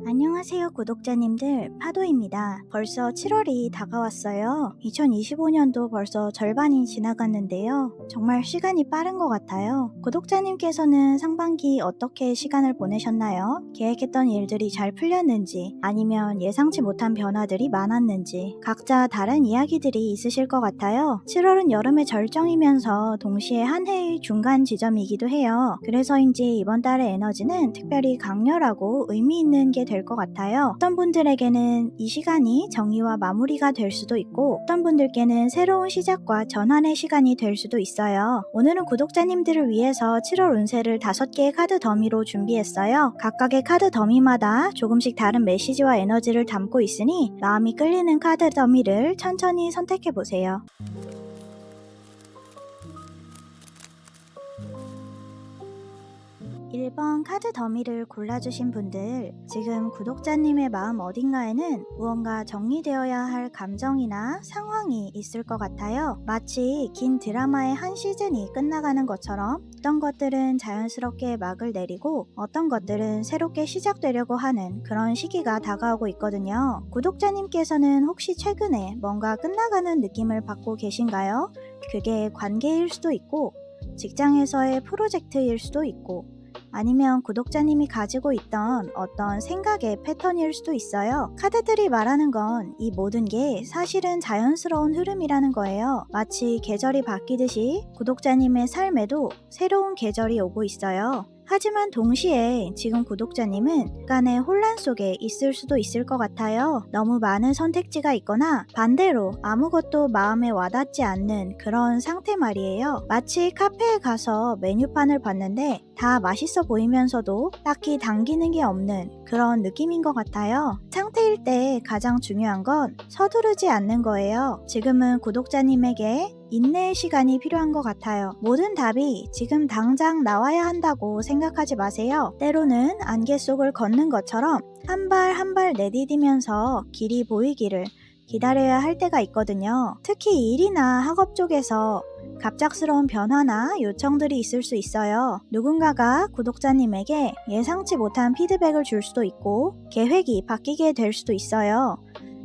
안녕하세요, 구독자님들. 파도입니다. 벌써 7월이 다가왔어요. 2025년도 벌써 절반이 지나갔는데요. 정말 시간이 빠른 것 같아요. 구독자님께서는 상반기 어떻게 시간을 보내셨나요? 계획했던 일들이 잘 풀렸는지, 아니면 예상치 못한 변화들이 많았는지, 각자 다른 이야기들이 있으실 것 같아요. 7월은 여름의 절정이면서 동시에 한 해의 중간 지점이기도 해요. 그래서인지 이번 달의 에너지는 특별히 강렬하고 의미 있는 게 될 것 같아요. 어떤 분들에게는 이 시간이 정의와 마무리가 될 수도 있고, 어떤 분들께는 새로운 시작과 전환의 시간이 될 수도 있어요. 오늘은 구독자님들을 위해서 7월 운세를 5개의 카드 더미로 준비했어요. 각각의 카드 더미마다 조금씩 다른 메시지와 에너지를 담고 있으니 마음이 끌리는 카드 더미를 천천히 선택해보세요. 1번 카드 더미를 골라주신 분들, 지금 구독자님의 마음 어딘가에는 무언가 정리되어야 할 감정이나 상황이 있을 것 같아요. 마치 긴 드라마의 한 시즌이 끝나가는 것처럼 어떤 것들은 자연스럽게 막을 내리고 어떤 것들은 새롭게 시작되려고 하는 그런 시기가 다가오고 있거든요. 구독자님께서는 혹시 최근에 뭔가 끝나가는 느낌을 받고 계신가요? 그게 관계일 수도 있고, 직장에서의 프로젝트일 수도 있고, 아니면 구독자님이 가지고 있던 어떤 생각의 패턴일 수도 있어요. 카드들이 말하는 건 이 모든 게 사실은 자연스러운 흐름이라는 거예요. 마치 계절이 바뀌듯이 구독자님의 삶에도 새로운 계절이 오고 있어요. 하지만 동시에 지금 구독자님은 약간의 혼란 속에 있을 수도 있을 것 같아요. 너무 많은 선택지가 있거나 반대로 아무것도 마음에 와닿지 않는 그런 상태 말이에요. 마치 카페에 가서 메뉴판을 봤는데 다 맛있어 보이면서도 딱히 당기는 게 없는 그런 느낌인 것 같아요. 상태일 때 가장 중요한 건 서두르지 않는 거예요. 지금은 구독자님에게 인내의 시간이 필요한 것 같아요. 모든 답이 지금 당장 나와야 한다고 생각하지 마세요. 때로는 안개 속을 걷는 것처럼 한 발 한 발 내디디면서 길이 보이기를 기다려야 할 때가 있거든요. 특히 일이나 학업 쪽에서 갑작스러운 변화나 요청들이 있을 수 있어요. 누군가가 구독자님에게 예상치 못한 피드백을 줄 수도 있고, 계획이 바뀌게 될 수도 있어요.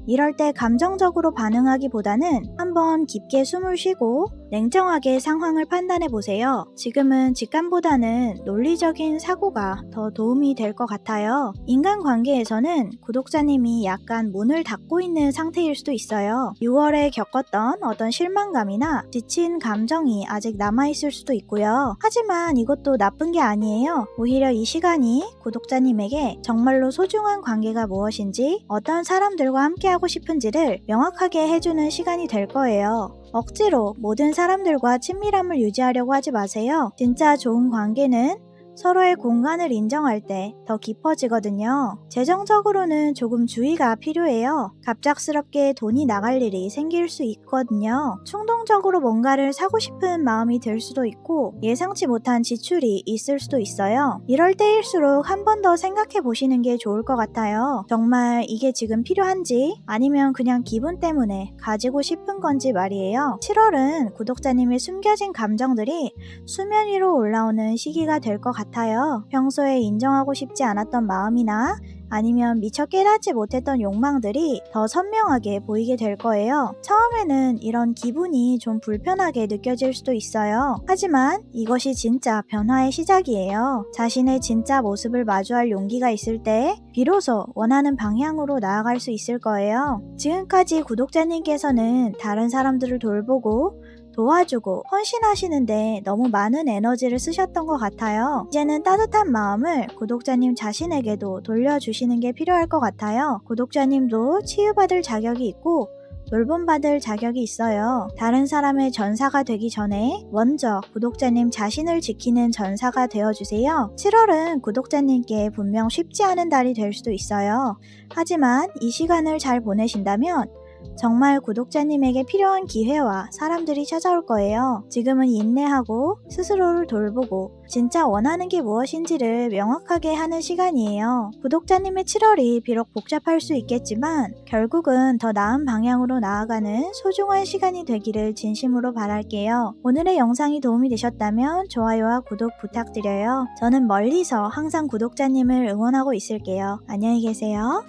이럴 때 감정적으로 반응하기보다는 한번 깊게 숨을 쉬고 냉정하게 상황을 판단해 보세요. 지금은 직감보다는 논리적인 사고가 더 도움이 될 것 같아요. 인간관계에서는 구독자님이 약간 문을 닫고 있는 상태일 수도 있어요. 6월에 겪었던 어떤 실망감이나 지친 감정이 아직 남아있을 수도 있고요. 하지만 이것도 나쁜 게 아니에요. 오히려 이 시간이 구독자님에게 정말로 소중한 관계가 무엇인지, 어떤 사람들과 함께하고 싶은지를 명확하게 해주는 시간이 될 거예요. 억지로 모든 사람들과 친밀함을 유지하려고 하지 마세요. 진짜 좋은 관계는 서로의 공간을 인정할 때 더 깊어지거든요. 재정적으로는 조금 주의가 필요해요. 갑작스럽게 돈이 나갈 일이 생길 수 있거든요. 충동적으로 뭔가를 사고 싶은 마음이 들 수도 있고, 예상치 못한 지출이 있을 수도 있어요. 이럴 때일수록 한 번 더 생각해 보시는 게 좋을 것 같아요. 정말 이게 지금 필요한지, 아니면 그냥 기분 때문에 가지고 싶은 건지 말이에요. 7월은 구독자님의 숨겨진 감정들이 수면 위로 올라오는 시기가 될 것 같아요. 평소에 인정하고 싶지 않았던 마음이나 아니면 미처 깨닫지 못했던 욕망들이 더 선명하게 보이게 될 거예요. 처음에는 이런 기분이 좀 불편하게 느껴질 수도 있어요. 하지만 이것이 진짜 변화의 시작이에요. 자신의 진짜 모습을 마주할 용기가 있을 때 비로소 원하는 방향으로 나아갈 수 있을 거예요. 지금까지 구독자님께서는 다른 사람들을 돌보고 도와주고 헌신하시는데 너무 많은 에너지를 쓰셨던 것 같아요. 이제는 따뜻한 마음을 구독자님 자신에게도 돌려주시는 게 필요할 것 같아요. 구독자님도 치유받을 자격이 있고 돌봄받을 자격이 있어요. 다른 사람의 전사가 되기 전에 먼저 구독자님 자신을 지키는 전사가 되어주세요. 7월은 구독자님께 분명 쉽지 않은 달이 될 수도 있어요. 하지만 이 시간을 잘 보내신다면 정말 구독자님에게 필요한 기회와 사람들이 찾아올 거예요. 지금은 인내하고 스스로를 돌보고 진짜 원하는 게 무엇인지를 명확하게 하는 시간이에요. 구독자님의 7월이 비록 복잡할 수 있겠지만 결국은 더 나은 방향으로 나아가는 소중한 시간이 되기를 진심으로 바랄게요. 오늘의 영상이 도움이 되셨다면 좋아요와 구독 부탁드려요. 저는 멀리서 항상 구독자님을 응원하고 있을게요. 안녕히 계세요.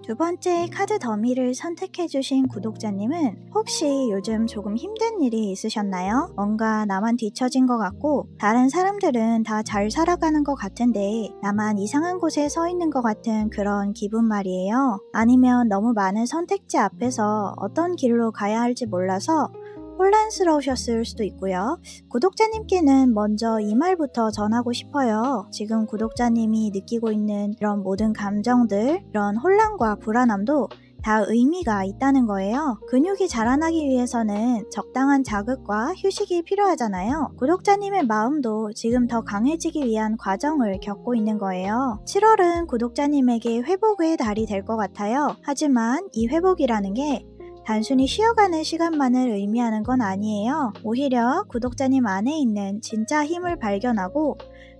두 번째 카드 더미를 선택해주신 구독자님은 혹시 요즘 조금 힘든 일이 있으셨나요? 뭔가 나만 뒤처진 것 같고 다른 사람들은 다 잘 살아가는 것 같은데 나만 이상한 곳에 서 있는 것 같은 그런 기분 말이에요. 아니면 너무 많은 선택지 앞에서 어떤 길로 가야 할지 몰라서 혼란스러우셨을 수도 있고요. 구독자님께는 먼저 이 말부터 전하고 싶어요. 지금 구독자님이 느끼고 있는 이런 모든 감정들, 이런 혼란과 불안함도 다 의미가 있다는 거예요. 근육이 자라나기 위해서는 적당한 자극과 휴식이 필요하잖아요. 구독자님의 마음도 지금 더 강해지기 위한 과정을 겪고 있는 거예요. 7월은 구독자님에게 회복의 달이 될 것 같아요. 하지만 이 회복이라는 게 단순히 쉬어가는 시간만을 의미하는 건 아니에요. 오히려 구독자님 안에 있는 진짜 힘을 발견하고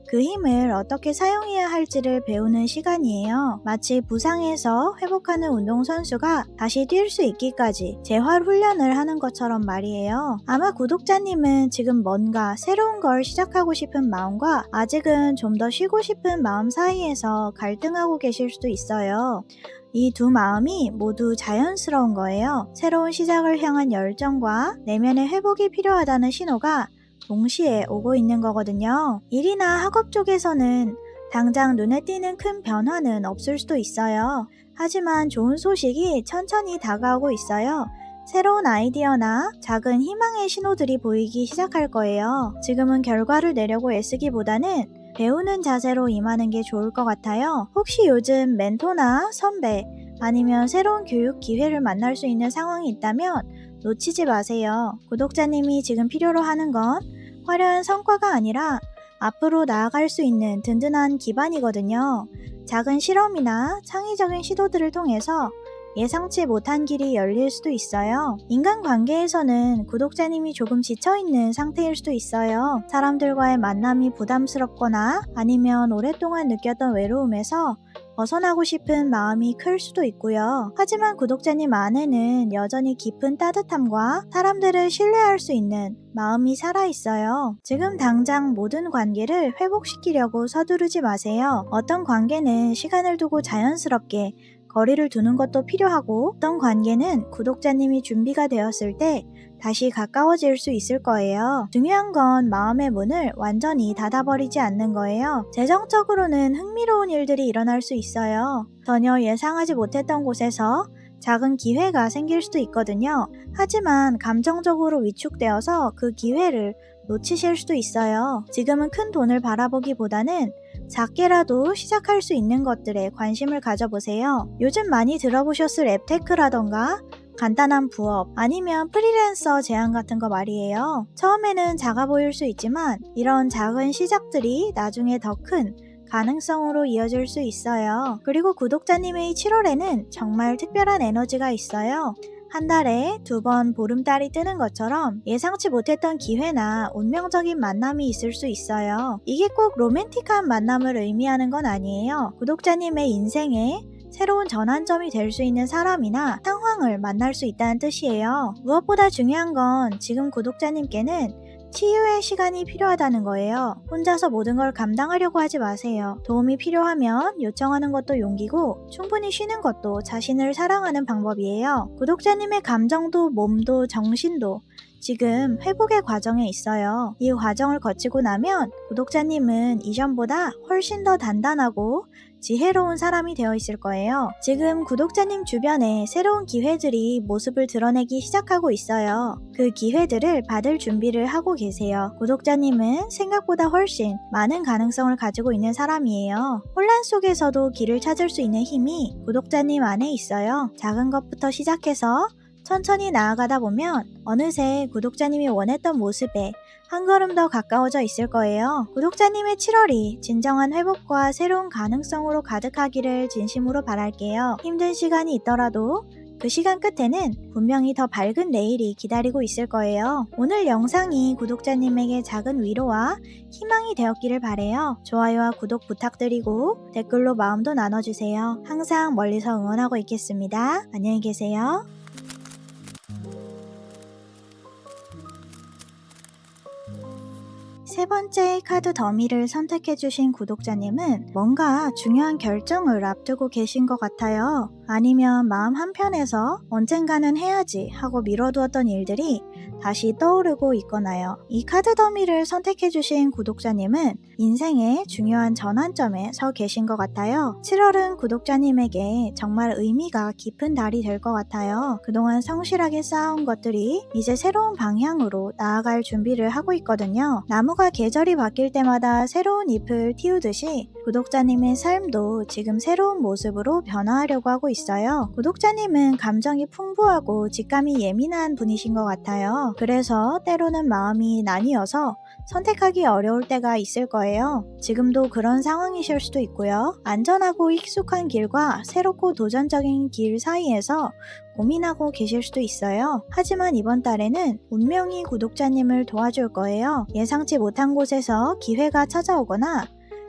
그 힘을 어떻게 사용해야 할지를 배우는 시간이에요. 마치 부상에서 회복하는 운동선수가 다시 뛸 수 있기까지 재활 훈련을 하는 것처럼 말이에요. 아마 구독자님은 지금 뭔가 새로운 걸 시작하고 싶은 마음과 아직은 좀 더 쉬고 싶은 마음 사이에서 갈등하고 계실 수도 있어요. 이 두 마음이 모두 자연스러운 거예요. 새로운 시작을 향한 열정과 내면의 회복이 필요하다는 신호가 동시에 오고 있는 거거든요. 일이나 학업 쪽에서는 당장 눈에 띄는 큰 변화는 없을 수도 있어요. 하지만 좋은 소식이 천천히 다가오고 있어요. 새로운 아이디어나 작은 희망의 신호들이 보이기 시작할 거예요. 지금은 결과를 내려고 애쓰기보다는 배우는 자세로 임하는 게 좋을 것 같아요. 혹시 요즘 멘토나 선배 아니면 새로운 교육 기회를 만날 수 있는 상황이 있다면 놓치지 마세요. 구독자님이 지금 필요로 하는 건 화려한 성과가 아니라 앞으로 나아갈 수 있는 든든한 기반이거든요. 작은 실험이나 창의적인 시도들을 통해서 예상치 못한 길이 열릴 수도 있어요. 인간관계에서는 구독자님이 조금 지쳐있는 상태일 수도 있어요. 사람들과의 만남이 부담스럽거나 아니면 오랫동안 느꼈던 외로움에서 벗어나고 싶은 마음이 클 수도 있고요. 하지만 구독자님 안에는 여전히 깊은 따뜻함과 사람들을 신뢰할 수 있는 마음이 살아있어요. 지금 당장 모든 관계를 회복시키려고 서두르지 마세요. 어떤 관계는 시간을 두고 자연스럽게 거리를 두는 것도 필요하고 어떤 관계는 구독자님이 준비가 되었을 때 다시 가까워질 수 있을 거예요. 중요한 건 마음의 문을 완전히 닫아버리지 않는 거예요. 재정적으로는 흥미로운 일들이 일어날 수 있어요. 전혀 예상하지 못했던 곳에서 작은 기회가 생길 수도 있거든요. 하지만 감정적으로 위축되어서 그 기회를 놓치실 수도 있어요. 지금은 큰 돈을 바라보기보다는 작게라도 시작할 수 있는 것들에 관심을 가져보세요. 요즘 많이 들어보셨을 앱테크라던가 간단한 부업 아니면 프리랜서 제안 같은 거 말이에요. 처음에는 작아 보일 수 있지만 이런 작은 시작들이 나중에 더 큰 가능성으로 이어질 수 있어요. 그리고 구독자님의 7월에는 정말 특별한 에너지가 있어요. 한 달에 2번 보름달이 뜨는 것처럼 예상치 못했던 기회나 운명적인 만남이 있을 수 있어요. 이게 꼭 로맨틱한 만남을 의미하는 건 아니에요. 구독자님의 인생에 새로운 전환점이 될 수 있는 사람이나 상황을 만날 수 있다는 뜻이에요. 무엇보다 중요한 건 지금 구독자님께는 치유의 시간이 필요하다는 거예요. 혼자서 모든 걸 감당하려고 하지 마세요. 도움이 필요하면 요청하는 것도 용기고 충분히 쉬는 것도 자신을 사랑하는 방법이에요. 구독자님의 감정도 몸도 정신도 지금 회복의 과정에 있어요. 이 과정을 거치고 나면 구독자님은 이전보다 훨씬 더 단단하고 지혜로운 사람이 되어 있을 거예요. 지금 구독자님 주변에 새로운 기회들이 모습을 드러내기 시작하고 있어요. 그 기회들을 받을 준비를 하고 계세요. 구독자님은 생각보다 훨씬 많은 가능성을 가지고 있는 사람이에요. 혼란 속에서도 길을 찾을 수 있는 힘이 구독자님 안에 있어요. 작은 것부터 시작해서 천천히 나아가다 보면 어느새 구독자님이 원했던 모습에 한 걸음 더 가까워져 있을 거예요. 구독자님의 7월이 진정한 회복과 새로운 가능성으로 가득하기를 진심으로 바랄게요. 힘든 시간이 있더라도 그 시간 끝에는 분명히 더 밝은 내일이 기다리고 있을 거예요. 오늘 영상이 구독자님에게 작은 위로와 희망이 되었기를 바래요. 좋아요와 구독 부탁드리고 댓글로 마음도 나눠주세요. 항상 멀리서 응원하고 있겠습니다. 안녕히 계세요. 세 번째 카드 더미를 선택해주신 구독자님은 뭔가 중요한 결정을 앞두고 계신 것 같아요. 아니면 마음 한편에서 언젠가는 해야지 하고 미뤄두었던 일들이 다시 떠오르고 있거나요. 이 카드 더미를 선택해주신 구독자님은 인생의 중요한 전환점에 서 계신 것 같아요. 7월은 구독자님에게 정말 의미가 깊은 달이 될 것 같아요. 그동안 성실하게 쌓아온 것들이 이제 새로운 방향으로 나아갈 준비를 하고 있거든요. 나무가 계절이 바뀔 때마다 새로운 잎을 틔우듯이 구독자님의 삶도 지금 새로운 모습으로 변화하려고 하고 있어요. 구독자님은 감정이 풍부하고 직감이 예민한 분이신 것 같아요. 그래서 때로는 마음이 나뉘어서 선택하기 어려울 때가 있을 거예요. 지금도 그런 상황이실 수도 있고요. 안전하고 익숙한 길과 새롭고 도전적인 길 사이에서 고민하고 계실 수도 있어요. 하지만 이번 달에는 운명이 구독자님을 도와줄 거예요. 예상치 못한 곳에서 기회가 찾아오거나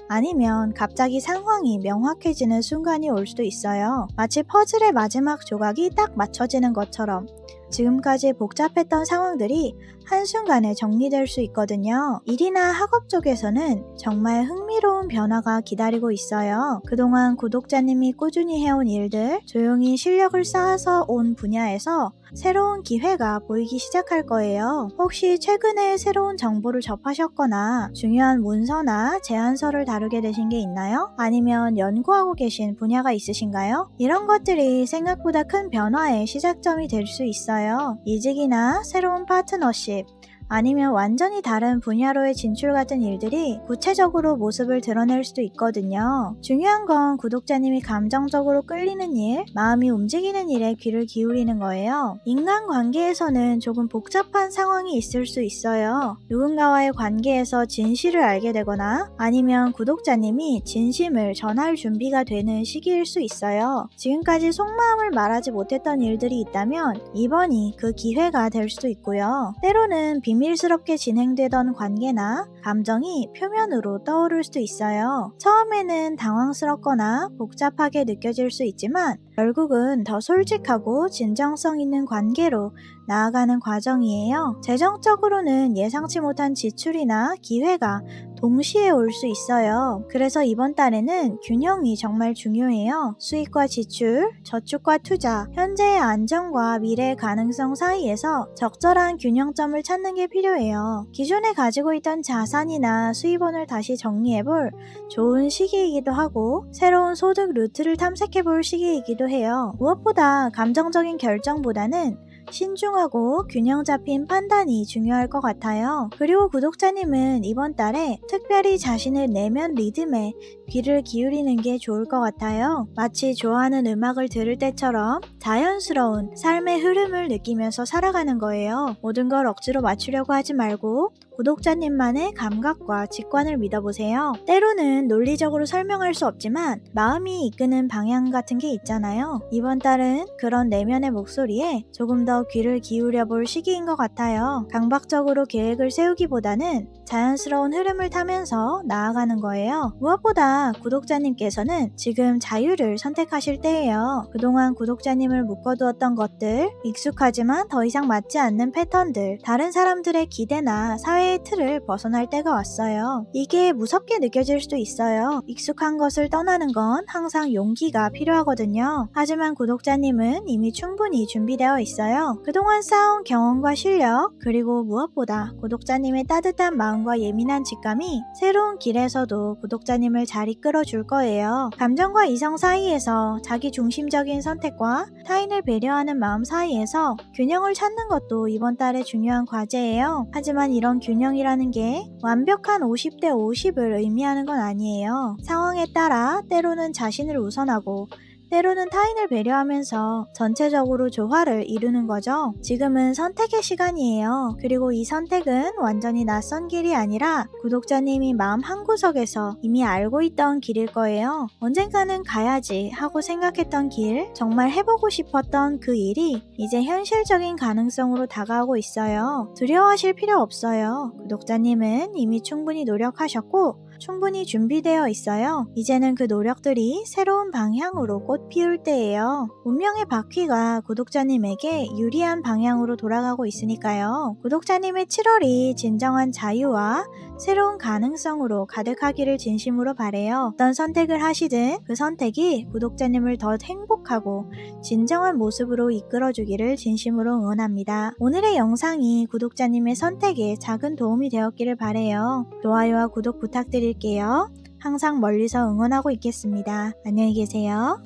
아니면 갑자기 상황이 명확해지는 순간이 올 수도 있어요. 마치 퍼즐의 마지막 조각이 딱 맞춰지는 것처럼 지금까지 복잡했던 상황들이 한순간에 정리될 수 있거든요. 일이나 학업 쪽에서는 정말 흥미로운 변화가 기다리고 있어요. 그동안 구독자님이 꾸준히 해온 일들, 조용히 실력을 쌓아서 온 분야에서 새로운 기회가 보이기 시작할 거예요. 혹시 최근에 새로운 정보를 접하셨거나 중요한 문서나 제안서를 다루게 되신 게 있나요? 아니면 연구하고 계신 분야가 있으신가요? 이런 것들이 생각보다 큰 변화의 시작점이 될 수 있어요. 이직이나 새로운 파트너십, 아니면 완전히 다른 분야로의 진출 같은 일들이 구체적으로 모습을 드러낼 수도 있거든요. 중요한 건 구독자님이 감정적으로 끌리는 일, 마음이 움직이는 일에 귀를 기울이는 거예요. 인간관계에서는 조금 복잡한 상황이 있을 수 있어요. 누군가와의 관계에서 진실을 알게 되거나 아니면 구독자님이 진심을 전할 준비가 되는 시기일 수 있어요. 지금까지 속마음을 말하지 못했던 일들이 있다면 이번이 그 기회가 될 수도 있고요. 때로는 비밀스럽게 진행되던 관계나 감정이 표면으로 떠오를 수도 있어요. 처음에는 당황스럽거나 복잡하게 느껴질 수 있지만 결국은 더 솔직하고 진정성 있는 관계로 나아가는 과정이에요. 재정적으로는 예상치 못한 지출이나 기회가 동시에 올 수 있어요. 그래서 이번 달에는 균형이 정말 중요해요. 수익과 지출, 저축과 투자, 현재의 안정과 미래의 가능성 사이에서 적절한 균형점을 찾는 게 필요해요. 기존에 가지고 있던 자산이나 수입원을 다시 정리해볼 좋은 시기이기도 하고 새로운 소득 루트를 탐색해볼 시기이기도 해요. 무엇보다 감정적인 결정보다는 신중하고 균형 잡힌 판단이 중요할 것 같아요. 그리고 구독자님은 이번 달에 특별히 자신의 내면 리듬에 귀를 기울이는 게 좋을 것 같아요. 마치 좋아하는 음악을 들을 때처럼 자연스러운 삶의 흐름을 느끼면서 살아가는 거예요. 모든 걸 억지로 맞추려고 하지 말고 구독자님만의 감각과 직관을 믿어보세요. 때로는 논리적으로 설명할 수 없지만 마음이 이끄는 방향 같은 게 있잖아요. 이번 달은 그런 내면의 목소리에 조금 더 귀를 기울여 볼 시기인 것 같아요. 강박적으로 계획을 세우기보다는 자연스러운 흐름을 타면서 나아가는 거예요. 무엇보다 구독자님께서는 지금 자유를 선택하실 때예요. 그동안 구독자님을 묶어두었던 것들, 익숙하지만 더 이상 맞지 않는 패턴들, 다른 사람들의 기대나 사회의 틀을 벗어날 때가 왔어요. 이게 무섭게 느껴질 수도 있어요. 익숙한 것을 떠나는 건 항상 용기가 필요하거든요. 하지만 구독자님은 이미 충분히 준비되어 있어요. 그동안 쌓아온 경험과 실력, 그리고 무엇보다 구독자님의 따뜻한 마음과 예민한 직감이 새로운 길에서도 구독자님을 잘 이끌어 줄 거예요. 감정과 이성 사이에서 자기 중심적인 선택과 타인을 배려하는 마음 사이에서 균형을 찾는 것도 이번 달의 중요한 과제예요. 하지만 이런 균형이라는 게 완벽한 50대 50을 의미하는 건 아니에요. 상황에 따라 때로는 자신을 우선하고 때로는 타인을 배려하면서 전체적으로 조화를 이루는 거죠. 지금은 선택의 시간이에요. 그리고 이 선택은 완전히 낯선 길이 아니라 구독자님이 마음 한구석에서 이미 알고 있던 길일 거예요. 언젠가는 가야지 하고 생각했던 길, 정말 해보고 싶었던 그 일이 이제 현실적인 가능성으로 다가오고 있어요. 두려워하실 필요 없어요. 구독자님은 이미 충분히 노력하셨고 충분히 준비되어 있어요. 이제는 그 노력들이 새로운 방향으로 꽃 피울 때예요. 운명의 바퀴가 구독자님에게 유리한 방향으로 돌아가고 있으니까요. 구독자님의 7월이 진정한 자유와 새로운 가능성으로 가득하기를 진심으로 바래요. 어떤 선택을 하시든 그 선택이 구독자님을 더 행복하고 진정한 모습으로 이끌어주기를 진심으로 응원합니다. 오늘의 영상이 구독자님의 선택에 작은 도움이 되었기를 바래요. 좋아요와 구독 부탁드릴게요. 항상 멀리서 응원하고 있겠습니다. 안녕히 계세요.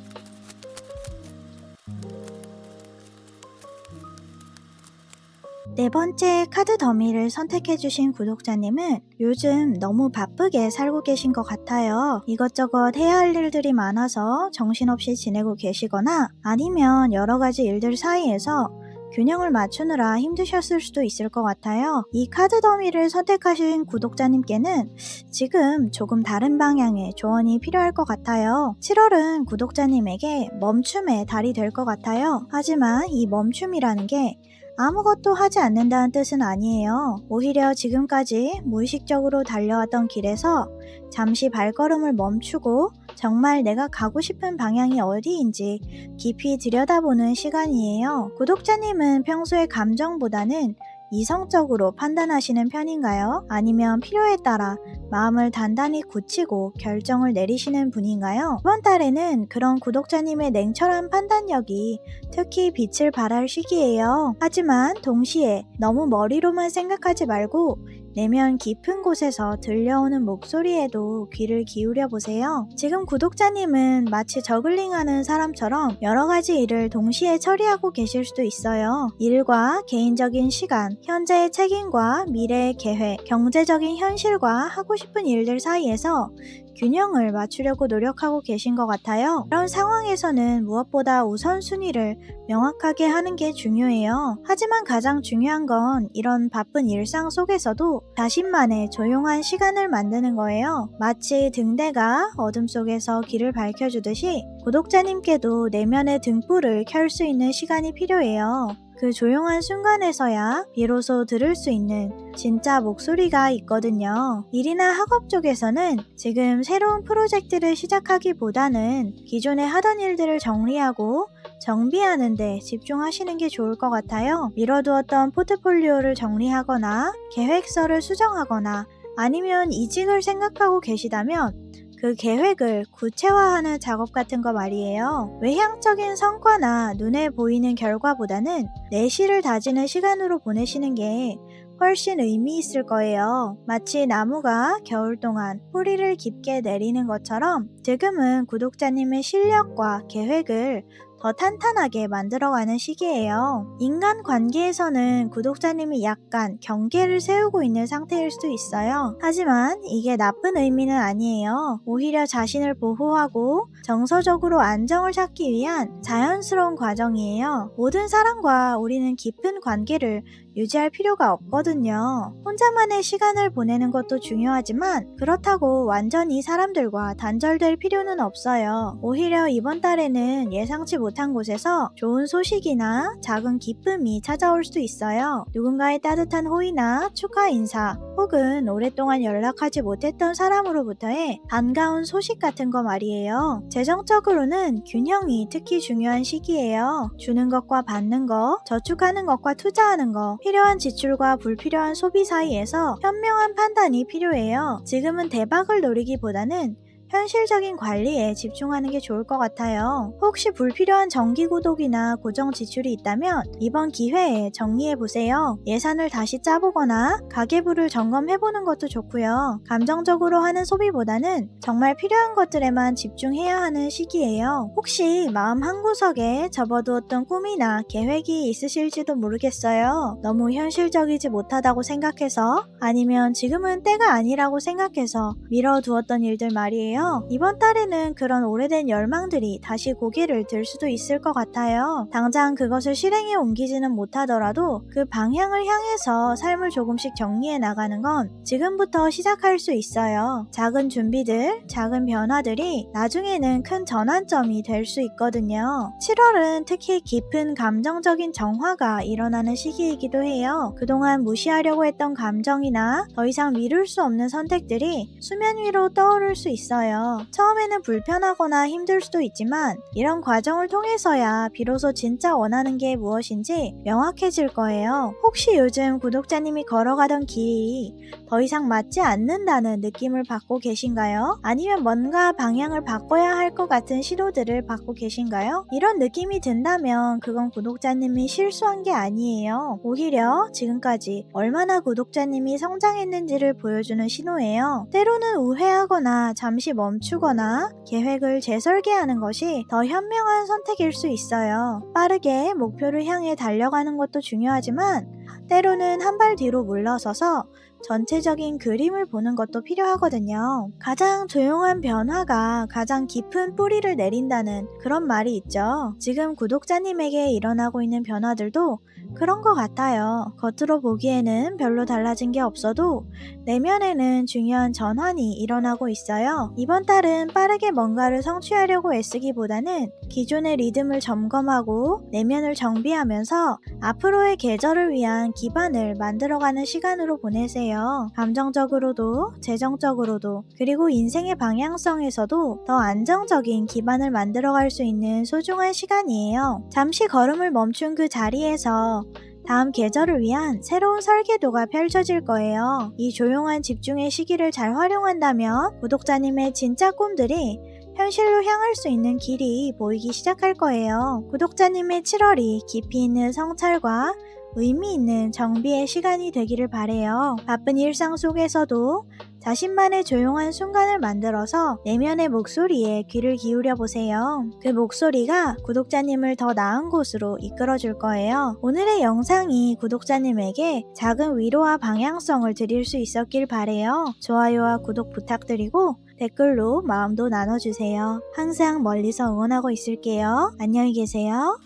네 번째 카드 더미를 선택해주신 구독자님은 요즘 너무 바쁘게 살고 계신 것 같아요. 이것저것 해야 할 일들이 많아서 정신없이 지내고 계시거나 아니면 여러 가지 일들 사이에서 균형을 맞추느라 힘드셨을 수도 있을 것 같아요. 이 카드 더미를 선택하신 구독자님께는 지금 조금 다른 방향의 조언이 필요할 것 같아요. 7월은 구독자님에게 멈춤의 달이 될 것 같아요. 하지만 이 멈춤이라는 게 아무것도 하지 않는다는 뜻은 아니에요. 오히려 지금까지 무의식적으로 달려왔던 길에서 잠시 발걸음을 멈추고 정말 내가 가고 싶은 방향이 어디인지 깊이 들여다보는 시간이에요. 구독자님은 평소에 감정보다는 이성적으로 판단하시는 편인가요? 아니면 필요에 따라 마음을 단단히 굳히고 결정을 내리시는 분인가요? 이번 달에는 그런 구독자님의 냉철한 판단력이 특히 빛을 발할 시기예요. 하지만 동시에 너무 머리로만 생각하지 말고 내면 깊은 곳에서 들려오는 목소리에도 귀를 기울여 보세요. 지금 구독자님은 마치 저글링하는 사람처럼 여러 가지 일을 동시에 처리하고 계실 수도 있어요. 일과 개인적인 시간, 현재의 책임과 미래의 계획, 경제적인 현실과 하고 싶은 일들 사이에서 균형을 맞추려고 노력하고 계신 것 같아요. 이런 상황에서는 무엇보다 우선순위를 명확하게 하는 게 중요해요. 하지만 가장 중요한 건 이런 바쁜 일상 속에서도 자신만의 조용한 시간을 만드는 거예요. 마치 등대가 어둠 속에서 길을 밝혀주듯이 구독자님께도 내면의 등불을 켤 수 있는 시간이 필요해요. 그 조용한 순간에서야 비로소 들을 수 있는 진짜 목소리가 있거든요. 일이나 학업 쪽에서는 지금 새로운 프로젝트를 시작하기보다는 기존에 하던 일들을 정리하고 정비하는 데 집중하시는 게 좋을 것 같아요. 미뤄두었던 포트폴리오를 정리하거나 계획서를 수정하거나 아니면 이직을 생각하고 계시다면 그 계획을 구체화하는 작업 같은 거 말이에요. 외향적인 성과나 눈에 보이는 결과보다는 내실을 다지는 시간으로 보내시는 게 훨씬 의미 있을 거예요. 마치 나무가 겨울 동안 뿌리를 깊게 내리는 것처럼 지금은 구독자님의 실력과 계획을 더 탄탄하게 만들어가는 시기예요. 인간 관계에서는 구독자님이 약간 경계를 세우고 있는 상태일 수도 있어요. 하지만 이게 나쁜 의미는 아니에요. 오히려 자신을 보호하고 정서적으로 안정을 찾기 위한 자연스러운 과정이에요. 모든 사람과 우리는 깊은 관계를 유지할 필요가 없거든요. 혼자만의 시간을 보내는 것도 중요하지만 그렇다고 완전히 사람들과 단절될 필요는 없어요. 오히려 이번 달에는 예상치 못한 곳에서 좋은 소식이나 작은 기쁨이 찾아올 수도 있어요. 누군가의 따뜻한 호의나 축하 인사 혹은 오랫동안 연락하지 못했던 사람으로부터의 반가운 소식 같은 거 말이에요. 재정적으로는 균형이 특히 중요한 시기예요. 주는 것과 받는 것, 저축하는 것과 투자하는 것, 필요한 지출과 불필요한 소비 사이에서 현명한 판단이 필요해요. 지금은 대박을 노리기보다는 현실적인 관리에 집중하는 게 좋을 것 같아요. 혹시 불필요한 정기 구독이나 고정 지출이 있다면 이번 기회에 정리해보세요. 예산을 다시 짜보거나 가계부를 점검해보는 것도 좋고요. 감정적으로 하는 소비보다는 정말 필요한 것들에만 집중해야 하는 시기예요. 혹시 마음 한구석에 접어두었던 꿈이나 계획이 있으실지도 모르겠어요. 너무 현실적이지 못하다고 생각해서 아니면 지금은 때가 아니라고 생각해서 미뤄두었던 일들 말이에요. 있는데요. 이번 달에는 그런 오래된 열망들이 다시 고개를 들 수도 있을 것 같아요. 당장 그것을 실행에 옮기지는 못하더라도 그 방향을 향해서 삶을 조금씩 정리해 나가는 건 지금부터 시작할 수 있어요. 작은 준비들, 작은 변화들이 나중에는 큰 전환점이 될 수 있거든요. 7월은 특히 깊은 감정적인 정화가 일어나는 시기이기도 해요. 그동안 무시하려고 했던 감정이나 더 이상 미룰 수 없는 선택들이 수면 위로 떠오를 수 있어요. 처음에는 불편하거나 힘들 수도 있지만 이런 과정을 통해서야 비로소 진짜 원하는 게 무엇인지 명확해질 거예요. 혹시 요즘 구독자님이 걸어가던 길이 더 이상 맞지 않는다는 느낌을 받고 계신가요? 아니면 뭔가 방향을 바꿔야 할 것 같은 신호들을 받고 계신가요? 이런 느낌이 든다면 그건 구독자님이 실수한 게 아니에요. 오히려 지금까지 얼마나 구독자님이 성장했는지를 보여주는 신호예요. 때로는 우회하거나 잠시 멈추거나 계획을 재설계하는 것이 더 현명한 선택일 수 있어요. 빠르게 목표를 향해 달려가는 것도 중요하지만 때로는 한 발 뒤로 물러서서 전체적인 그림을 보는 것도 필요하거든요. 가장 조용한 변화가 가장 깊은 뿌리를 내린다는 그런 말이 있죠. 지금 구독자님에게 일어나고 있는 변화들도 그런 것 같아요. 겉으로 보기에는 별로 달라진 게 없어도 내면에는 중요한 전환이 일어나고 있어요. 이번 달은 빠르게 뭔가를 성취하려고 애쓰기보다는 기존의 리듬을 점검하고 내면을 정비하면서 앞으로의 계절을 위한 기반을 만들어가는 시간으로 보내세요. 감정적으로도 재정적으로도 그리고 인생의 방향성에서도 더 안정적인 기반을 만들어갈 수 있는 소중한 시간이에요. 잠시 걸음을 멈춘 그 자리에서 다음 계절을 위한 새로운 설계도가 펼쳐질 거예요. 이 조용한 집중의 시기를 잘 활용한다면 구독자님의 진짜 꿈들이 현실로 향할 수 있는 길이 보이기 시작할 거예요. 구독자님의 7월이 깊이 있는 성찰과 의미 있는 정비의 시간이 되기를 바래요. 바쁜 일상 속에서도 자신만의 조용한 순간을 만들어서 내면의 목소리에 귀를 기울여 보세요. 그 목소리가 구독자님을 더 나은 곳으로 이끌어 줄 거예요. 오늘의 영상이 구독자님에게 작은 위로와 방향성을 드릴 수 있었길 바래요. 좋아요와 구독 부탁드리고 댓글로 마음도 나눠주세요. 항상 멀리서 응원하고 있을게요. 안녕히 계세요.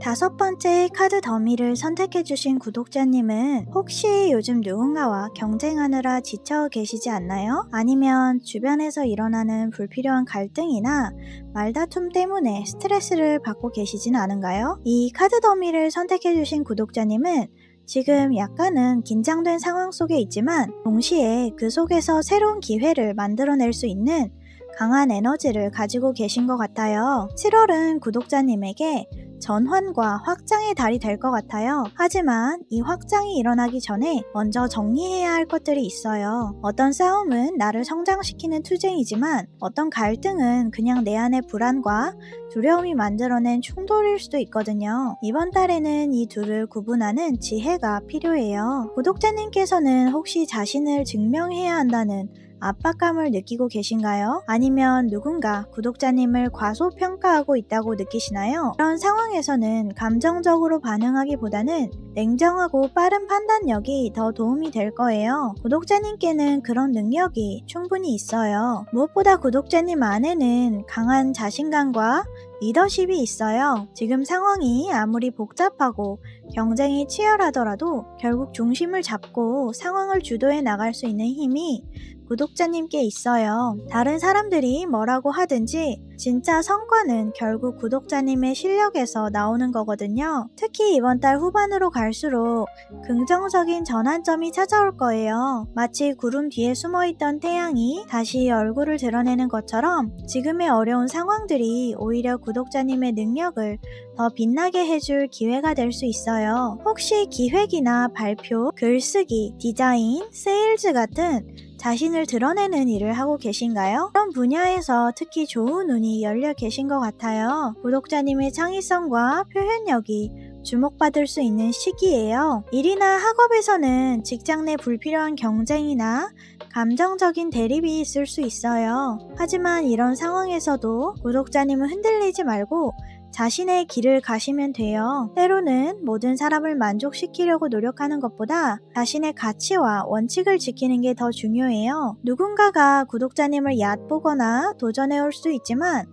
다섯 번째 카드 더미를 선택해주신 구독자님은 혹시 요즘 누군가와 경쟁하느라 지쳐 계시지 않나요? 아니면 주변에서 일어나는 불필요한 갈등이나 말다툼 때문에 스트레스를 받고 계시진 않은가요? 이 카드 더미를 선택해주신 구독자님은 지금 약간은 긴장된 상황 속에 있지만 동시에 그 속에서 새로운 기회를 만들어낼 수 있는 강한 에너지를 가지고 계신 것 같아요. 7월은 구독자님에게 전환과 확장의 달이 될 것 같아요. 하지만 이 확장이 일어나기 전에 먼저 정리해야 할 것들이 있어요. 어떤 싸움은 나를 성장시키는 투쟁이지만 어떤 갈등은 그냥 내 안의 불안과 두려움이 만들어낸 충돌일 수도 있거든요. 이번 달에는 이 둘을 구분하는 지혜가 필요해요. 구독자님께서는 혹시 자신을 증명해야 한다는 압박감을 느끼고 계신가요? 아니면 누군가 구독자님을 과소평가하고 있다고 느끼시나요? 이런 상황에서는 감정적으로 반응하기보다는 냉정하고 빠른 판단력이 더 도움이 될 거예요. 구독자님께는 그런 능력이 충분히 있어요. 무엇보다 구독자님 안에는 강한 자신감과 리더십이 있어요. 지금 상황이 아무리 복잡하고 경쟁이 치열하더라도 결국 중심을 잡고 상황을 주도해 나갈 수 있는 힘이 구독자님께 있어요. 다른 사람들이 뭐라고 하든지 진짜 성과는 결국 구독자님의 실력에서 나오는 거거든요. 특히 이번 달 후반으로 갈수록 긍정적인 전환점이 찾아올 거예요. 마치 구름 뒤에 숨어있던 태양이 다시 얼굴을 드러내는 것처럼 지금의 어려운 상황들이 오히려 구독자님의 능력을 더 빛나게 해줄 기회가 될 수 있어요. 혹시 기획이나 발표, 글쓰기, 디자인, 세일즈 같은 자신을 드러내는 일을 하고 계신가요? 그런 분야에서 특히 좋은 운이 열려 계신 것 같아요. 구독자님의 창의성과 표현력이 주목받을 수 있는 시기예요. 일이나 학업에서는 직장 내 불필요한 경쟁이나 감정적인 대립이 있을 수 있어요. 하지만 이런 상황에서도 구독자님은 흔들리지 말고 자신의 길을 가시면 돼요. 때로는 모든 사람을 만족시키려고 노력하는 것보다 자신의 가치와 원칙을 지키는 게 더 중요해요. 누군가가 구독자님을 얕보거나 도전해올 수도 있지만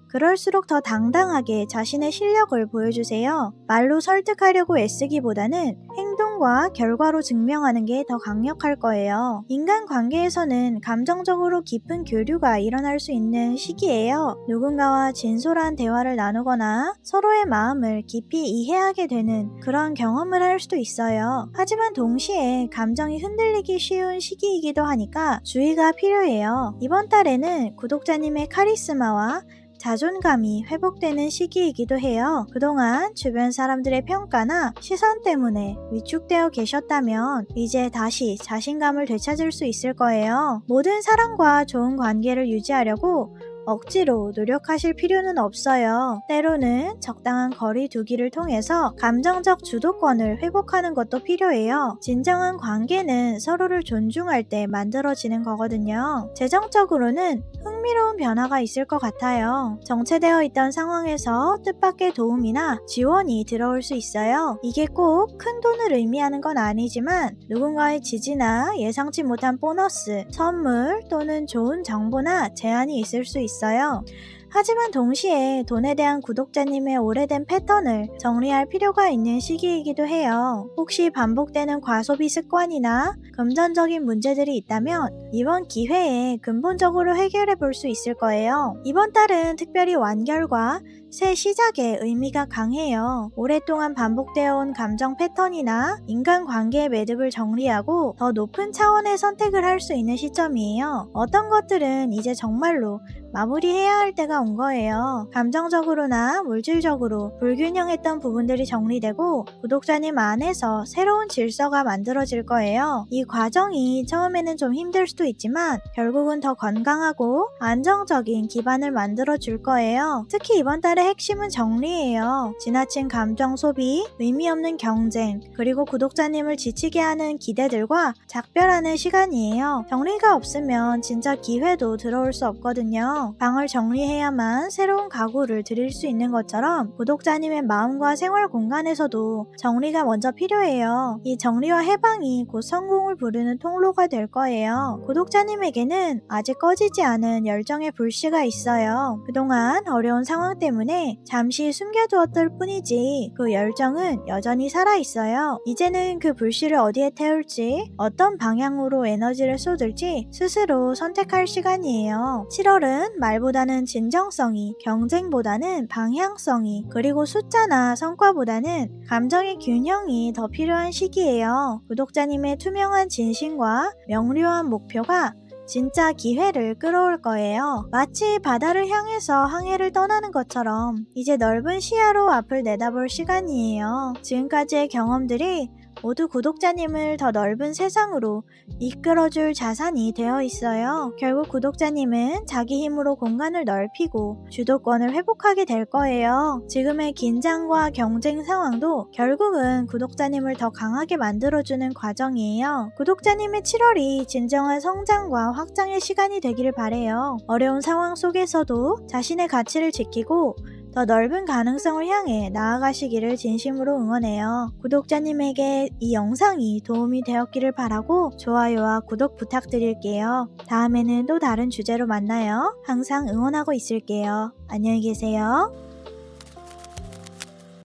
그럴수록 더 당당하게 자신의 실력을 보여주세요. 말로 설득하려고 애쓰기보다는 행동과 결과로 증명하는 게 더 강력할 거예요. 인간관계에서는 감정적으로 깊은 교류가 일어날 수 있는 시기예요. 누군가와 진솔한 대화를 나누거나 서로의 마음을 깊이 이해하게 되는 그런 경험을 할 수도 있어요. 하지만 동시에 감정이 흔들리기 쉬운 시기이기도 하니까 주의가 필요해요. 이번 달에는 구독자님의 카리스마와 자존감이 회복되는 시기이기도 해요. 그동안 주변 사람들의 평가나 시선 때문에 위축되어 계셨다면 이제 다시 자신감을 되찾을 수 있을 거예요. 모든 사람과 좋은 관계를 유지하려고 억지로 노력하실 필요는 없어요. 때로는 적당한 거리 두기를 통해서 감정적 주도권을 회복하는 것도 필요해요. 진정한 관계는 서로를 존중할 때 만들어지는 거거든요. 재정적으로는 흥미로운 변화가 있을 것 같아요. 정체되어 있던 상황에서 뜻밖의 도움이나 지원이 들어올 수 있어요. 이게 꼭 큰 돈을 의미하는 건 아니지만 누군가의 지지나 예상치 못한 보너스, 선물 또는 좋은 정보나 제안이 있을 수 있어요. 하지만 동시에 돈에 대한 구독자님의 오래된 패턴을 정리할 필요가 있는 시기이기도 해요. 혹시 반복되는 과소비 습관이나 금전적인 문제들이 있다면 이번 기회에 근본적으로 해결해 볼 수 있을 거예요. 이번 달은 특별히 완결과 새 시작의 의미가 강해요. 오랫동안 반복되어 온 감정 패턴이나 인간관계의 매듭을 정리하고 더 높은 차원의 선택을 할 수 있는 시점이에요. 어떤 것들은 이제 정말로 마무리해야 할 때가 온 거예요. 감정적으로나 물질적으로 불균형했던 부분들이 정리되고 구독자님 안에서 새로운 질서가 만들어질 거예요. 이 과정이 처음에는 좀 힘들 수도 있지만 결국은 더 건강하고 안정적인 기반을 만들어 줄 거예요. 특히 이번 달의 핵심은 정리예요. 지나친 감정 소비, 의미 없는 경쟁, 그리고 구독자님을 지치게 하는 기대들과 작별하는 시간이에요. 정리가 없으면 진짜 기회도 들어올 수 없거든요. 방을 정리해야만 새로운 가구를 드릴 수 있는 것처럼 구독자님의 마음과 생활 공간에서도 정리가 먼저 필요해요. 이 정리와 해방이 곧 성공을 부르는 통로가 될 거예요. 구독자님에게는 아직 꺼지지 않은 열정의 불씨가 있어요. 그동안 어려운 상황 때문에 잠시 숨겨두었을 뿐이지 그 열정은 여전히 살아있어요. 이제는 그 불씨를 어디에 태울지, 어떤 방향으로 에너지를 쏟을지 스스로 선택할 시간이에요. 7월은 말보다는 진정성이, 경쟁보다는 방향성이, 그리고 숫자나 성과보다는 감정의 균형이 더 필요한 시기예요. 구독자님의 투명한 진심과 명료한 목표가 진짜 기회를 끌어올 거예요. 마치 바다를 향해서 항해를 떠나는 것처럼 이제 넓은 시야로 앞을 내다볼 시간이에요. 지금까지의 경험들이 모두 구독자님을 더 넓은 세상으로 이끌어줄 자산이 되어 있어요. 결국 구독자님은 자기 힘으로 공간을 넓히고 주도권을 회복하게 될 거예요. 지금의 긴장과 경쟁 상황도 결국은 구독자님을 더 강하게 만들어주는 과정이에요. 구독자님의 7월이 진정한 성장과 확장의 시간이 되기를 바래요. 어려운 상황 속에서도 자신의 가치를 지키고 더 넓은 가능성을 향해 나아가시기를 진심으로 응원해요. 구독자님에게 이 영상이 도움이 되었기를 바라고 좋아요와 구독 부탁드릴게요. 다음에는 또 다른 주제로 만나요. 항상 응원하고 있을게요. 안녕히 계세요.